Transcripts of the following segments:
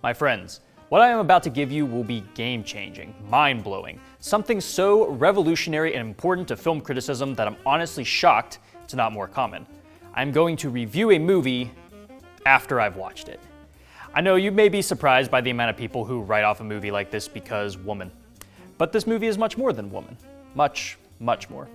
My friends, what I am about to give you will be game-changing, mind-blowing, something so revolutionary and important to film criticism that I'm honestly shocked it's not more common. I'm going to review a movie after I've watched it. I know you may be surprised by the amount of people who write off a movie like this because woman. But this movie is much more than woman. Much, much more.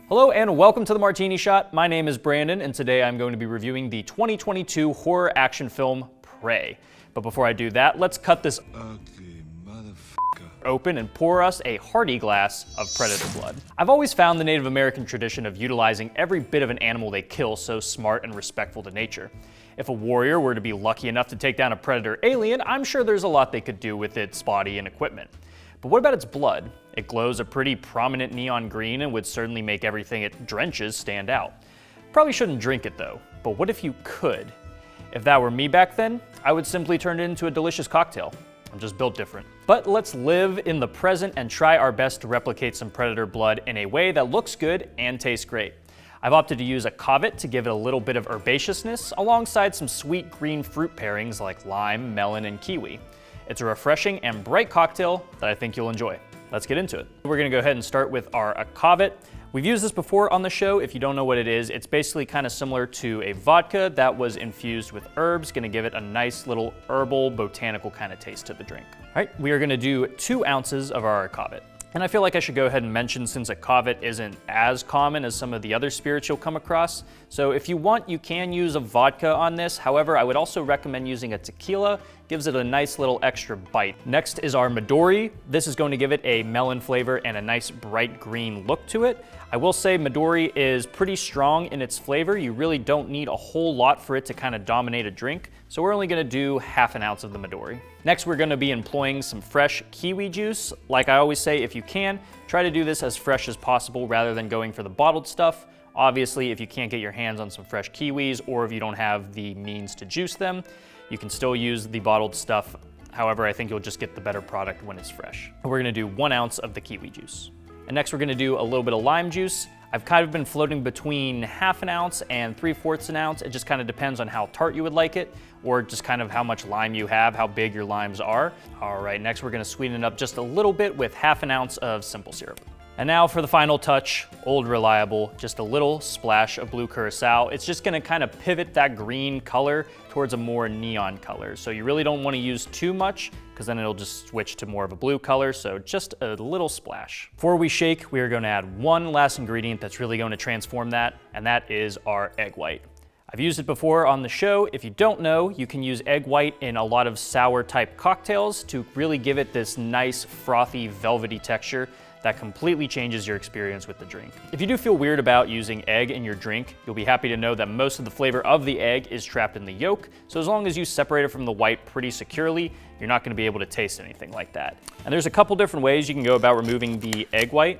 Hello and welcome to the Martini Shot. My name is Brandon and today I'm going to be reviewing the 2022 horror action film Prey. But before I do that, let's cut this open and pour us a hearty glass of predator blood. I've always found the Native American tradition of utilizing every bit of an animal they kill so smart and respectful to nature. If a warrior were to be lucky enough to take down a predator alien, I'm sure there's a lot they could do with its body and equipment. But what about its blood? It glows a pretty prominent neon green and would certainly make everything it drenches stand out. Probably shouldn't drink it though, but what if you could? If that were me back then, I would simply turn it into a delicious cocktail. I'm just built different. But let's live in the present and try our best to replicate some predator blood in a way that looks good and tastes great. I've opted to use a Covet to give it a little bit of herbaceousness alongside some sweet green fruit pairings like lime, melon, and kiwi. It's a refreshing and bright cocktail that I think you'll enjoy. Let's get into it. We're gonna go ahead and start with our Covet. We've used this before on the show. If you don't know what it is, it's basically kind of similar to a vodka that was infused with herbs, gonna give it a nice little herbal, botanical kind of taste to the drink. All right, we are gonna do 2 ounces of our Covet. And I feel like I should go ahead and mention, since a Covet isn't as common as some of the other spirits you'll come across, so if you want, you can use a vodka on this. However, I would also recommend using a tequila. Gives it a nice little extra bite. Next is our Midori. This is going to give it a melon flavor and a nice bright green look to it. I will say Midori is pretty strong in its flavor. You really don't need a whole lot for it to kind of dominate a drink, so we're only gonna do half an ounce of the Midori. Next, we're gonna be employing some fresh kiwi juice. Like I always say, if you can, try to do this as fresh as possible rather than going for the bottled stuff. Obviously, if you can't get your hands on some fresh kiwis or if you don't have the means to juice them, you can still use the bottled stuff. However, I think you'll just get the better product when it's fresh. We're gonna do 1 ounce of the kiwi juice. And next we're gonna do a little bit of lime juice. I've kind of been floating between half an ounce and 3/4 an ounce. It just kind of depends on how tart you would like it, or just kind of how much lime you have, how big your limes are. All right, next we're gonna sweeten it up just a little bit with half an ounce of simple syrup. And now for the final touch, old reliable, just a little splash of blue curacao. It's just gonna kind of pivot that green color towards a more neon color. So you really don't wanna use too much because then it'll just switch to more of a blue color, so just a little splash. Before we shake, we are gonna add one last ingredient that's really gonna transform that, and that is our egg white. I've used it before on the show. If you don't know, you can use egg white in a lot of sour type cocktails to really give it this nice, frothy, velvety texture that completely changes your experience with the drink. If you do feel weird about using egg in your drink, you'll be happy to know that most of the flavor of the egg is trapped in the yolk, so as long as you separate it from the white pretty securely, you're not gonna be able to taste anything like that. And there's a couple different ways you can go about removing the egg white.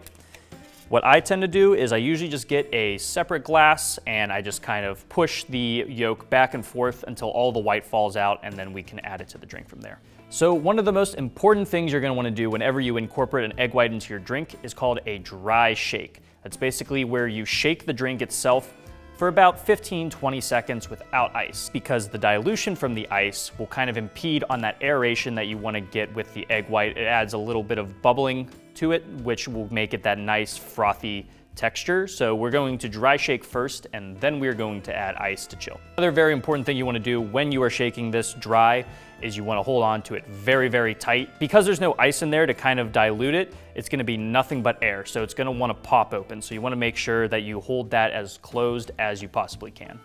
What I tend to do is I usually just get a separate glass and I just kind of push the yolk back and forth until all the white falls out, and then we can add it to the drink from there. So one of the most important things you're gonna wanna do whenever you incorporate an egg white into your drink is called a dry shake. That's basically where you shake the drink itself for about 15-20 seconds without ice, because the dilution from the ice will kind of impede on that aeration that you wanna get with the egg white. It adds a little bit of bubbling to it, which will make it that nice frothy texture. So we're going to dry shake first, and then we're going to add ice to chill. Another very important thing you wanna do when you are shaking this dry is you wanna hold on to it very, very tight. Because there's no ice in there to kind of dilute it, it's gonna be nothing but air, so it's gonna wanna pop open. So you wanna make sure that you hold that as closed as you possibly can.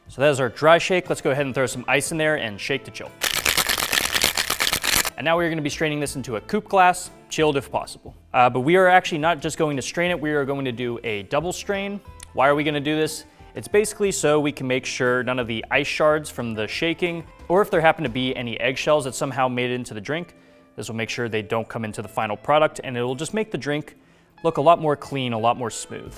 So that is our dry shake. Let's go ahead and throw some ice in there and shake to chill. And now we're gonna be straining this into a coupe glass, chilled if possible. But we are actually not just going to strain it, we are going to do a double strain. Why are we gonna do this? It's basically so we can make sure none of the ice shards from the shaking, or if there happen to be any eggshells that somehow made it into the drink, this will make sure they don't come into the final product, and it will just make the drink look a lot more clean, a lot more smooth.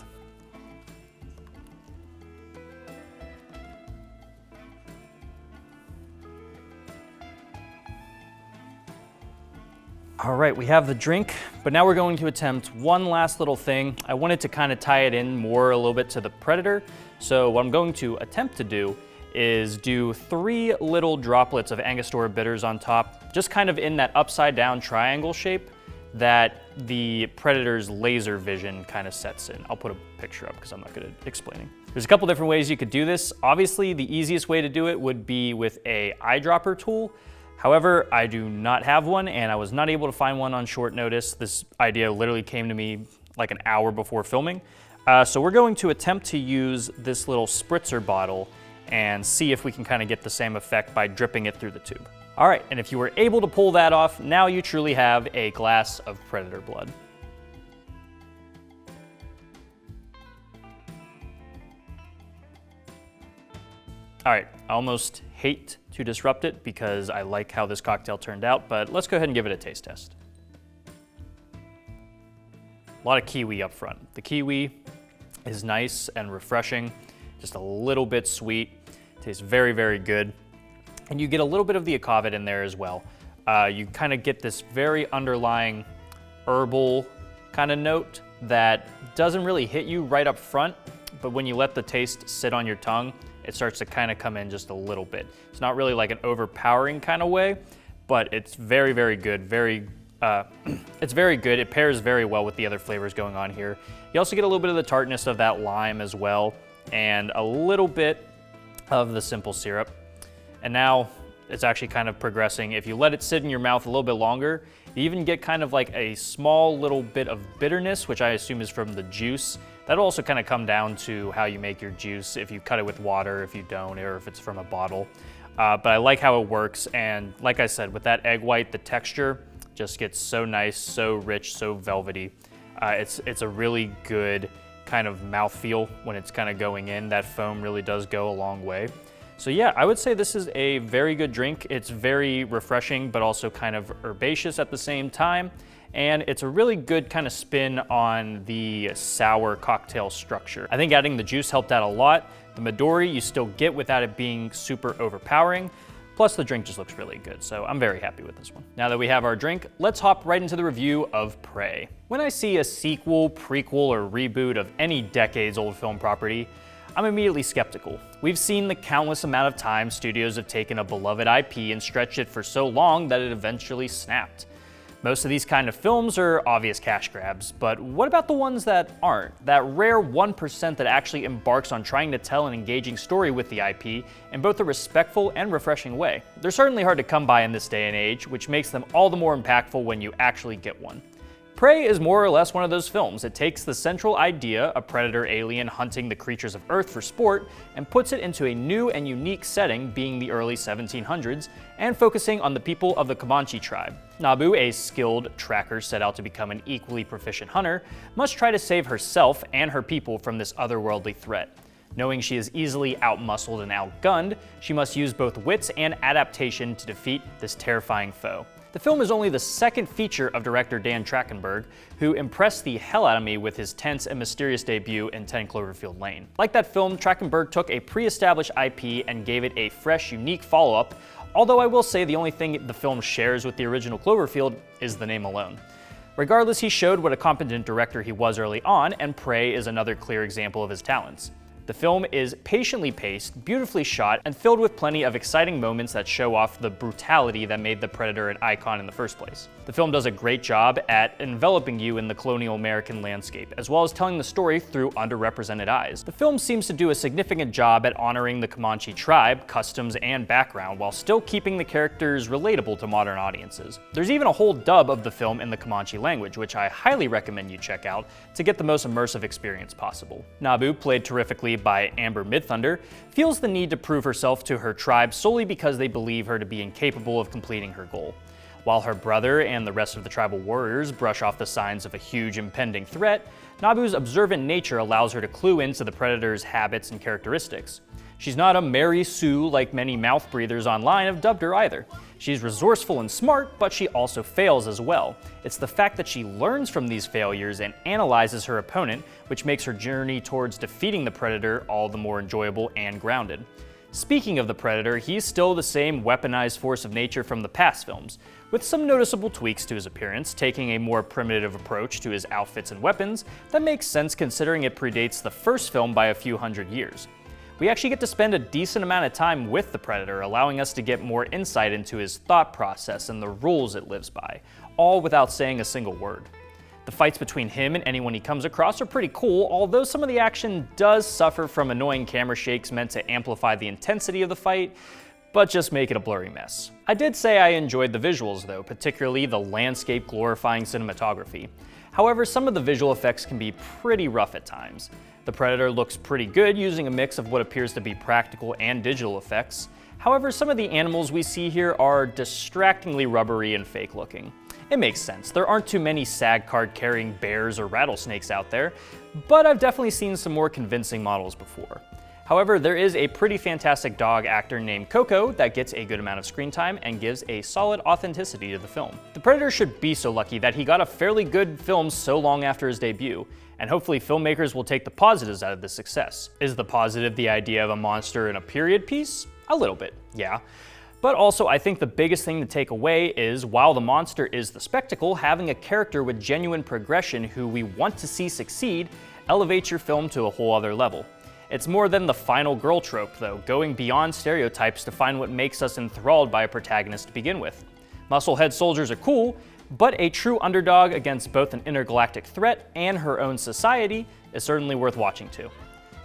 All right, we have the drink, but now we're going to attempt one last little thing. I wanted to kind of tie it in more a little bit to the Predator. So what I'm going to attempt to do is do 3 little droplets of Angostura bitters on top, just kind of in that upside down triangle shape that the Predator's laser vision kind of sets in. I'll put a picture up because I'm not good at explaining. There's a couple different ways you could do this. Obviously, the easiest way to do it would be with a eyedropper tool. However, I do not have one, and I was not able to find one on short notice. This idea literally came to me like an hour before filming. So we're going to attempt to use this little spritzer bottle and see if we can kind of get the same effect by dripping it through the tube. All right, and if you were able to pull that off, now you truly have a glass of Predator blood. All right, I almost hate to disrupt it because I like how this cocktail turned out, but let's go ahead and give it a taste test. A lot of kiwi up front. The kiwi is nice and refreshing, just a little bit sweet. Tastes very, very good. And you get a little bit of the akavit in there as well. You kind of get this very underlying herbal kind of note that doesn't really hit you right up front, but when you let the taste sit on your tongue, it starts to kind of come in just a little bit. It's not really like an overpowering kind of way, but it's very, very good. It's very good. It pairs very well with the other flavors going on here. You also get a little bit of the tartness of that lime as well, and a little bit of the simple syrup. And now it's actually kind of progressing. If you let it sit in your mouth a little bit longer, you even get kind of like a small little bit of bitterness, which I assume is from the juice. That'll also kind of come down to how you make your juice, if you cut it with water, if you don't, or if it's from a bottle. But I like how it works, and like I said, with that egg white, the texture just gets so nice, so rich, so velvety. It's a really good kind of mouthfeel when it's kind of going in. That foam really does go a long way. So yeah, I would say this is a very good drink. It's very refreshing, but also kind of herbaceous at the same time. And it's a really good kind of spin on the sour cocktail structure. I think adding the juice helped out a lot. The Midori you still get without it being super overpowering. Plus the drink just looks really good, so I'm very happy with this one. Now that we have our drink, let's hop right into the review of Prey. When I see a sequel, prequel, or reboot of any decades-old film property, I'm immediately skeptical. We've seen the countless amount of times studios have taken a beloved IP and stretched it for so long that it eventually snapped. Most of these kind of films are obvious cash grabs, but what about the ones that aren't? That rare 1% that actually embarks on trying to tell an engaging story with the IP in both a respectful and refreshing way. They're certainly hard to come by in this day and age, which makes them all the more impactful when you actually get one. Prey is more or less one of those films. It takes the central idea, a predator alien hunting the creatures of Earth for sport, and puts it into a new and unique setting, being the early 1700s, and focusing on the people of the Comanche tribe. Nabu, a skilled tracker set out to become an equally proficient hunter, must try to save herself and her people from this otherworldly threat. Knowing she is easily outmuscled and outgunned, she must use both wits and adaptation to defeat this terrifying foe. The film is only the second feature of director Dan Trachtenberg, who impressed the hell out of me with his tense and mysterious debut in 10 Cloverfield Lane. Like that film, Trachtenberg took a pre-established IP and gave it a fresh, unique follow-up, although I will say the only thing the film shares with the original Cloverfield is the name alone. Regardless, he showed what a competent director he was early on, and Prey is another clear example of his talents. The film is patiently paced, beautifully shot, and filled with plenty of exciting moments that show off the brutality that made the Predator an icon in the first place. The film does a great job at enveloping you in the colonial American landscape, as well as telling the story through underrepresented eyes. The film seems to do a significant job at honoring the Comanche tribe, customs, and background, while still keeping the characters relatable to modern audiences. There's even a whole dub of the film in the Comanche language, which I highly recommend you check out to get the most immersive experience possible. Nabu, played terrifically by Amber Midthunder, feels the need to prove herself to her tribe solely because they believe her to be incapable of completing her goal. While her brother and the rest of the tribal warriors brush off the signs of a huge impending threat, Nabu's observant nature allows her to clue into the Predator's habits and characteristics. She's not a Mary Sue like many mouth breathers online have dubbed her either. She's resourceful and smart, but she also fails as well. It's the fact that she learns from these failures and analyzes her opponent, which makes her journey towards defeating the Predator all the more enjoyable and grounded. Speaking of the Predator, he's still the same weaponized force of nature from the past films, with some noticeable tweaks to his appearance, taking a more primitive approach to his outfits and weapons that makes sense considering it predates the first film by a few hundred years. We actually get to spend a decent amount of time with the Predator, allowing us to get more insight into his thought process and the rules it lives by, all without saying a single word. The fights between him and anyone he comes across are pretty cool, although some of the action does suffer from annoying camera shakes meant to amplify the intensity of the fight, but just make it a blurry mess. I did say I enjoyed the visuals though, particularly the landscape glorifying cinematography. However, some of the visual effects can be pretty rough at times. The Predator looks pretty good using a mix of what appears to be practical and digital effects. However, some of the animals we see here are distractingly rubbery and fake looking. It makes sense, there aren't too many SAG card carrying bears or rattlesnakes out there, but I've definitely seen some more convincing models before. However, there is a pretty fantastic dog actor named Coco that gets a good amount of screen time and gives a solid authenticity to the film. The Predator should be so lucky that he got a fairly good film so long after his debut, and hopefully filmmakers will take the positives out of this success. Is the positive the idea of a monster in a period piece? A little bit, yeah. But also, I think the biggest thing to take away is, while the monster is the spectacle, having a character with genuine progression who we want to see succeed elevates your film to a whole other level. It's more than the final girl trope, though, going beyond stereotypes to find what makes us enthralled by a protagonist to begin with. Musclehead soldiers are cool, but a true underdog against both an intergalactic threat and her own society is certainly worth watching too.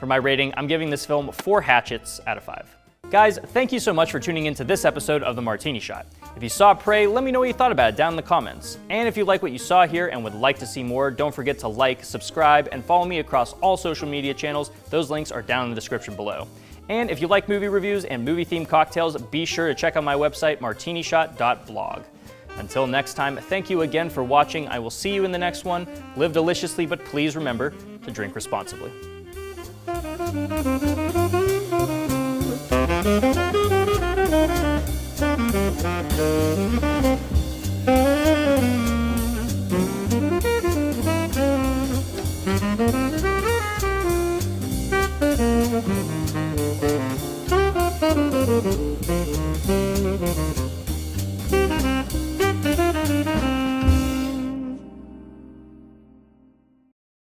For my rating, I'm giving this film 4 hatchets out of 5. Guys, thank you so much for tuning into this episode of The Martini Shot. If you saw Prey, let me know what you thought about it down in the comments. And if you like what you saw here and would like to see more, don't forget to like, subscribe, and follow me across all social media channels. Those links are down in the description below. And if you like movie reviews and movie-themed cocktails, be sure to check out my website, martinishot.blog. Until next time, thank you again for watching. I will see you in the next one. Live deliciously, but please remember to drink responsibly. Thank you.